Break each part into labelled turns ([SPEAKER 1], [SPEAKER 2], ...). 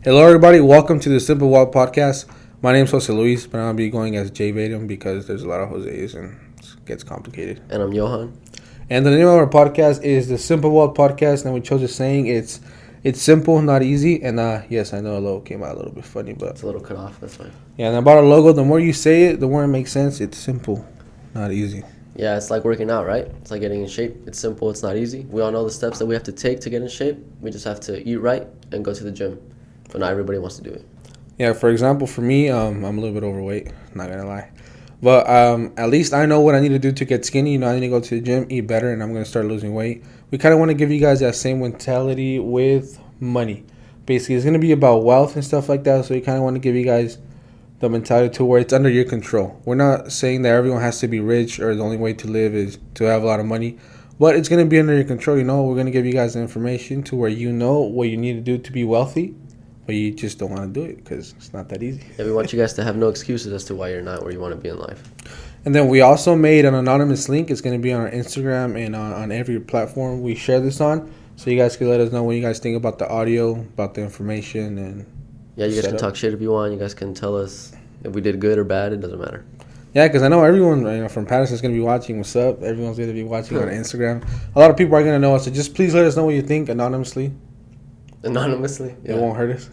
[SPEAKER 1] Hello, everybody. Welcome to the Simple Walk Podcast. My name's Jose Luis, but I'll be going as J Vadim because there's a lot of Jose's and it gets complicated.
[SPEAKER 2] And I'm Johan.
[SPEAKER 1] And the name of our podcast is the Simple Walk Podcast, and we chose a saying it's simple, not easy. And yes, I know a logo came out a little bit funny, but
[SPEAKER 2] it's a little cut off. That's fine.
[SPEAKER 1] Yeah, and about our logo, the more you say it, the more it makes sense. It's simple, not easy.
[SPEAKER 2] Yeah, it's like working out, right? It's like getting in shape. It's simple. It's not easy. We all know the steps that we have to take to get in shape. We just have to eat right and go to the gym. But not everybody wants to do it.
[SPEAKER 1] Yeah, for example, for me, I'm a little bit overweight, not gonna lie. But at least I know what I need to do to get skinny. I need to go to the gym, eat better, and I'm gonna start losing weight. We kind of want to give you guys that same mentality with money. Basically, it's gonna be about wealth and stuff like that. So we kind of want to give you guys the mentality to where it's under your control. We're not saying that everyone has to be rich or the only way to live is to have a lot of money. But it's gonna be under your control. We're gonna give you guys the information to where you know what you need to do to be wealthy. But you just don't want to do it because it's not that easy.
[SPEAKER 2] Yeah, we want you guys to have no excuses as to why you're not where you want to be in life.
[SPEAKER 1] And then we also made an anonymous link. It's going to be on our Instagram and on every platform we share this on. So you guys can let us know what you guys think about the audio, about the information. And
[SPEAKER 2] yeah, you guys can talk shit if you want. You guys can tell us if we did good or bad. It doesn't matter.
[SPEAKER 1] Yeah, because I know everyone from Patterson is going to be watching. What's up? Everyone's going to be watching on Instagram. A lot of people are going to know us. So just please let us know what you think anonymously.
[SPEAKER 2] Anonymously?
[SPEAKER 1] Yeah. It won't hurt us.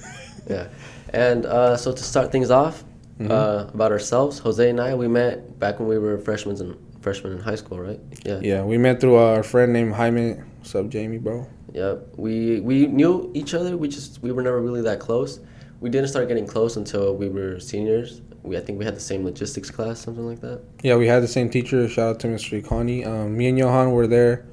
[SPEAKER 2] Yeah. And so to start things off, about ourselves, Jose and I, we met back when we were freshmen in high school, right? Yeah.
[SPEAKER 1] Yeah, we met through our friend named Jaime. What's up, Jamie, bro?
[SPEAKER 2] Yeah. We knew each other. We were never really that close. We didn't start getting close until we were seniors. I think we had the same logistics class, something like that.
[SPEAKER 1] Yeah, we had the same teacher. Shout out to Mr. Ikani. Me and Johan were there,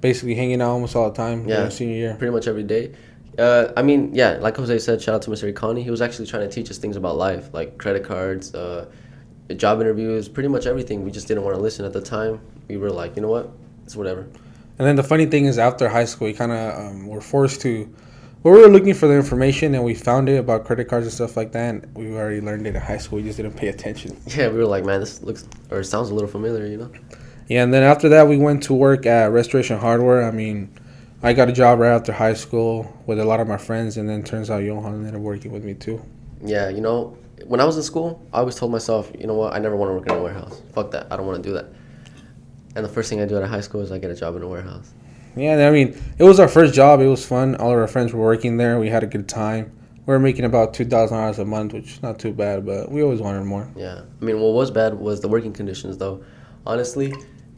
[SPEAKER 1] basically hanging out almost all the time.
[SPEAKER 2] Yeah,
[SPEAKER 1] senior year.
[SPEAKER 2] Pretty much every day. Like Jose said, shout out to Mr. Ikani. He was actually trying to teach us things about life, like credit cards, job interviews, pretty much everything. We just didn't want to listen at the time. We were like, you know what? It's whatever.
[SPEAKER 1] And then the funny thing is, after high school, we kind of were forced to. We were looking for the information, and we found it about credit cards and stuff like that. And we already learned it in high school. We just didn't pay attention.
[SPEAKER 2] Yeah, we were like, man, this sounds a little familiar,
[SPEAKER 1] Yeah, and then after that, we went to work at Restoration Hardware. I got a job right after high school with a lot of my friends, and then turns out Johan ended up working with me too.
[SPEAKER 2] Yeah, when I was in school, I always told myself, you know what, I never want to work in a warehouse. Fuck that, I don't want to do that. And the first thing I do out of high school is I get a job in a warehouse.
[SPEAKER 1] Yeah, it was our first job. It was fun. All of our friends were working there. We had a good time. We were making about $2,000 a month, which is not too bad, but we always wanted more.
[SPEAKER 2] Yeah, what was bad was the working conditions, though. Honestly,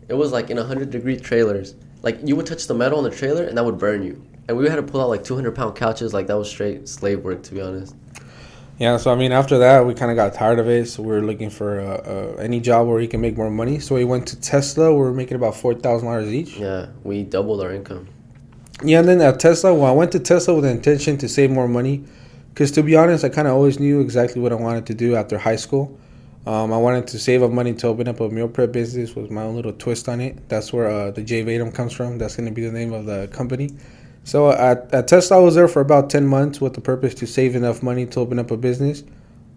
[SPEAKER 2] it was like in 100-degree trailers. Like, you would touch the metal on the trailer, and that would burn you. And we had to pull out, like, 200-pound couches. Like, that was straight slave work, to be honest.
[SPEAKER 1] Yeah, so, after that, we kind of got tired of it. So, we were looking for any job where we can make more money. So, we went to Tesla. We were making about $4,000 each.
[SPEAKER 2] Yeah, we doubled our income.
[SPEAKER 1] Yeah, and then at Tesla, I went to Tesla with the intention to save more money. Because, to be honest, I kind of always knew exactly what I wanted to do after high school. I wanted to save up money to open up a meal prep business with my own little twist on it. That's where the J Vadim comes from. That's going to be the name of the company. So at Tesla, I was there for about 10 months with the purpose to save enough money to open up a business.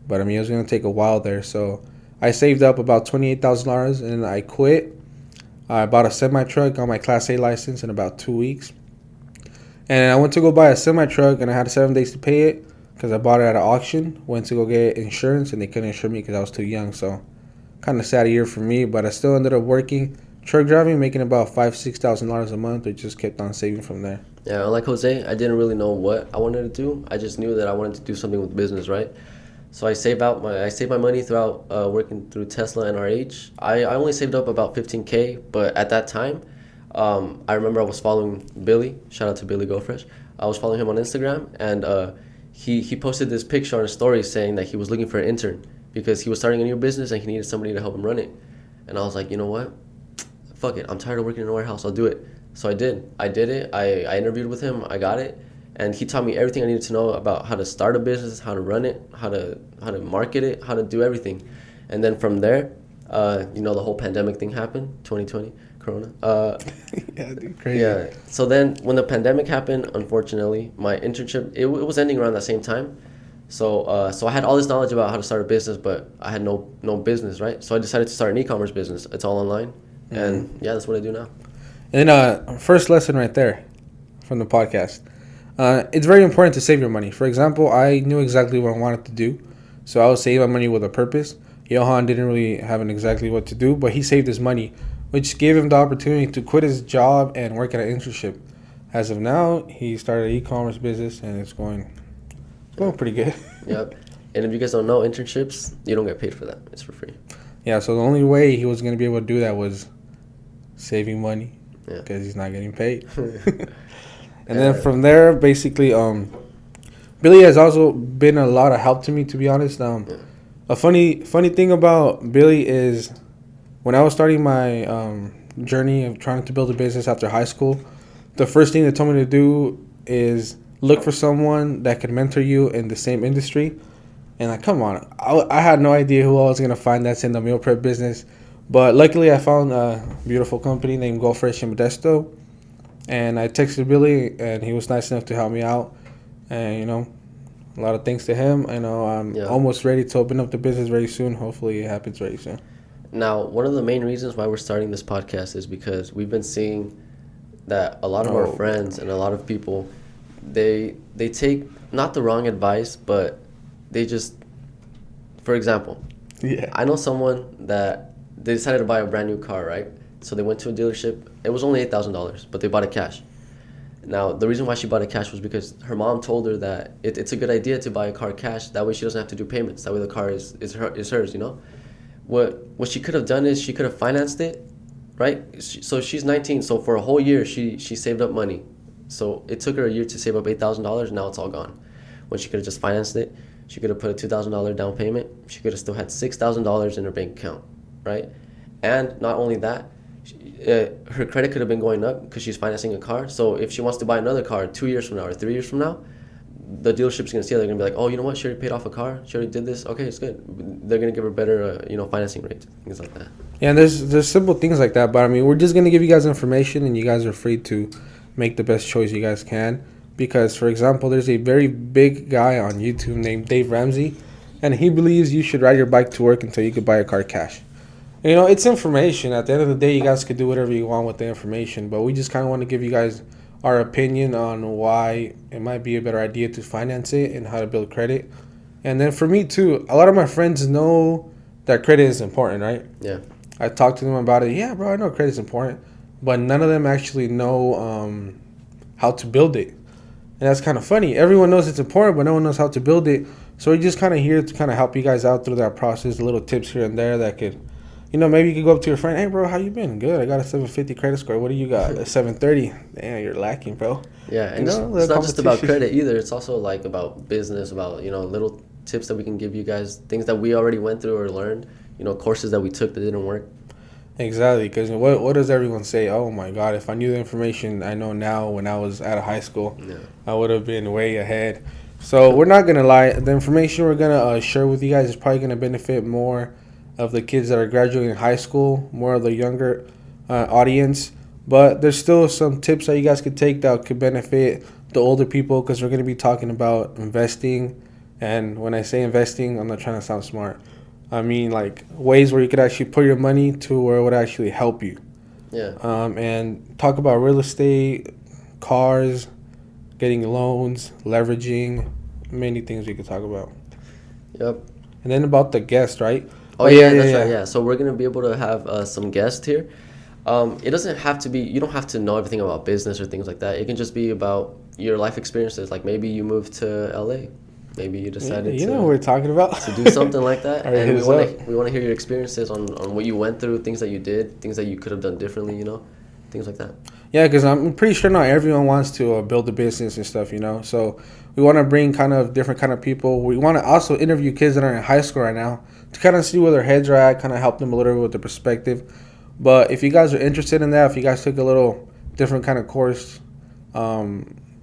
[SPEAKER 1] But, it was going to take a while there. So I saved up about $28,000 and I quit. I bought a semi-truck, got my Class A license in about 2 weeks. And I went to go buy a semi-truck and I had 7 days to pay it. Because I bought it at an auction, went to go get insurance, and they couldn't insure me because I was too young. So, kind of sad year for me, but I still ended up working truck driving, making about $5,000-$6,000 a month. I just kept on saving from there.
[SPEAKER 2] Yeah, like Jose, I didn't really know what I wanted to do. I just knew that I wanted to do something with business, right? So I saved my money throughout working through Tesla and RH. I only saved up about $15K, but at that time, I remember I was following Billy. Shout out to Billy Go Fresh. I was following him on Instagram, and He posted this picture on a story saying that he was looking for an intern because he was starting a new business and he needed somebody to help him run it. And I was like, you know what? Fuck it. I'm tired of working in a warehouse. I'll do it. So I did. I did it. I interviewed with him. I got it. And he taught me everything I needed to know about how to start a business, how to run it, how to market it, how to do everything. And then from there, the whole pandemic thing happened, 2020. Corona.
[SPEAKER 1] Yeah, dude, crazy.
[SPEAKER 2] Yeah. So then, when the pandemic happened, unfortunately, my internship it was ending around that same time. So I had all this knowledge about how to start a business, but I had no business, right? So I decided to start an e-commerce business. It's all online, and yeah, that's what I do now.
[SPEAKER 1] And then first lesson right there from the podcast. It's very important to save your money. For example, I knew exactly what I wanted to do, so I was saving my money with a purpose. Johan didn't really have an exactly what to do, but he saved his money, which gave him the opportunity to quit his job and work at an internship. As of now, he started an e-commerce business, and it's going pretty good.
[SPEAKER 2] Yep. And if you guys don't know, internships, you don't get paid for that. It's for free.
[SPEAKER 1] Yeah, so the only way he was going to be able to do that was saving money
[SPEAKER 2] Yeah.
[SPEAKER 1] because he's not getting paid. And
[SPEAKER 2] Yeah.
[SPEAKER 1] then from there, basically, Billy has also been a lot of help to me, to be honest.
[SPEAKER 2] Yeah.
[SPEAKER 1] A funny thing about Billy is when I was starting my journey of trying to build a business after high school, the first thing they told me to do is look for someone that could mentor you in the same industry. And like, come on, I had no idea who I was gonna find that's in the meal prep business, but luckily I found a beautiful company named Go Fresh in Modesto, and I texted Billy, and he was nice enough to help me out, and a lot of thanks to him. I know I'm
[SPEAKER 2] Yeah.
[SPEAKER 1] almost ready to open up the business very soon. Hopefully, it happens very soon.
[SPEAKER 2] Now, one of the main reasons why we're starting this podcast is because we've been seeing that a lot of our
[SPEAKER 1] Oh,
[SPEAKER 2] friends and a lot of people, they take not the wrong advice, but they just, for example,
[SPEAKER 1] yeah,
[SPEAKER 2] I know someone that they decided to buy a brand new car, right? So they went to a dealership. It was only $8,000, but they bought it cash. Now, the reason why she bought it cash was because her mom told her that it's a good idea to buy a car cash. That way she doesn't have to do payments. That way the car is hers, you know? What she could have done is she could have financed it, right? So she's 19. So for a whole year, she saved up money. So it took her a year to save up $8,000. Now it's all gone. When she could have just financed it, she could have put a $2,000 down payment. She could have still had $6,000 in her bank account, right? And not only that, her credit could have been going up because she's financing a car. So if she wants to buy another car 2 years from now or 3 years from now, the dealership's gonna see it. They're gonna be like, oh, you know what? She already paid off a car. She already did this. Okay, it's good. They're gonna give her better, financing rates, things like that.
[SPEAKER 1] yeah. And there's simple things like that, but I mean, we're just gonna give you guys information, and you guys are free to make the best choice you guys can. Because, for example, there's a very big guy on YouTube named Dave Ramsey, and he believes you should ride your bike to work until you could buy a car cash. It's information. At the end of the day, you guys could do whatever you want with the information, but we just kind of want to give you guys our opinion on why it might be a better idea to finance it and how to build credit. And then for me, too, a lot of my friends know that credit is important, right?
[SPEAKER 2] Yeah.
[SPEAKER 1] I talked to them about it. Yeah, bro, I know credit is important, but none of them actually know how to build it. And that's kind of funny. Everyone knows it's important, but no one knows how to build it. So we're just kind of here to kind of help you guys out through that process, little tips here and there that could, maybe you could go up to your friend, hey, bro, how you been? Good. I got a 750 credit score. What do you got? A 730. Damn, you're lacking, bro.
[SPEAKER 2] Yeah, and it's not just about credit either. It's also like about business, about little tips that we can give you guys, things that we already went through or learned, courses that we took that didn't work.
[SPEAKER 1] Exactly, because what does everyone say? Oh my God, if I knew the information I know now when I was out of high school,
[SPEAKER 2] Yeah.
[SPEAKER 1] I would have been way ahead. So we're not gonna lie. The information we're gonna share with you guys is probably gonna benefit more of the kids that are graduating high school, more of the younger audience. But there's still some tips that you guys could take that could benefit the older people, because we're gonna be talking about investing. And when I say investing, I'm not trying to sound smart. I mean, like, ways where you could actually put your money to where it would actually help you.
[SPEAKER 2] Yeah.
[SPEAKER 1] And talk about real estate, cars, getting loans, leveraging, many things we could talk about.
[SPEAKER 2] Yep.
[SPEAKER 1] And then about the guest, right?
[SPEAKER 2] Oh, yeah, that's right. Yeah. So we're gonna be able to have some guests here. It doesn't have to be. You don't have to know everything about business or things like that. It can just be about your life experiences. Like maybe you moved to LA. Maybe you decided
[SPEAKER 1] You know what we're talking about.
[SPEAKER 2] to do something like that,
[SPEAKER 1] All right,
[SPEAKER 2] and
[SPEAKER 1] hit us up.
[SPEAKER 2] we want to hear your experiences on what you went through, things that you did, things that you could have done differently, things like that.
[SPEAKER 1] Yeah, because I'm pretty sure not everyone wants to build a business and stuff, So we want to bring kind of different kind of people. We want to also interview kids that are in high school right now to kind of see where their heads are at, kind of help them a little bit with the perspective. But if you guys are interested in that, if you guys took a little different kind of course out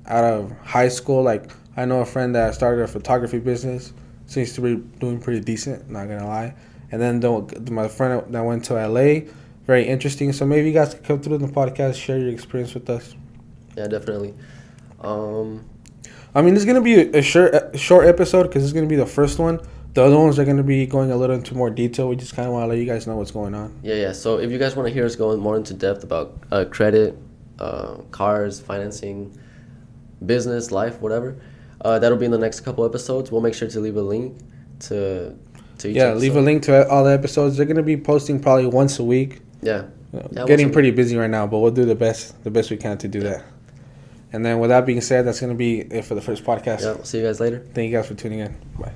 [SPEAKER 1] of high school, like I know a friend that started a photography business, seems to be doing pretty decent, not gonna lie. And then my friend that went to LA, very interesting. So maybe you guys could come through the podcast, share your experience with us.
[SPEAKER 2] Yeah, definitely.
[SPEAKER 1] I mean, this is gonna be a short episode because it's gonna be the first one. The other ones are gonna be going a little into more detail. We just kind of want to let you guys know what's going on.
[SPEAKER 2] Yeah. So if you guys want to hear us go more into depth about credit, cars, financing, business, life, whatever. That'll be in the next couple episodes. We'll make sure to leave a link to each
[SPEAKER 1] Yeah,
[SPEAKER 2] episode.
[SPEAKER 1] leave a link to all the episodes. They're gonna be posting probably once a week.
[SPEAKER 2] Yeah.
[SPEAKER 1] Getting pretty busy right now, but we'll do the best we can to do that. And then with that being said, that's gonna be it for the first podcast.
[SPEAKER 2] Yeah. See you guys later.
[SPEAKER 1] Thank you guys for tuning in. Bye.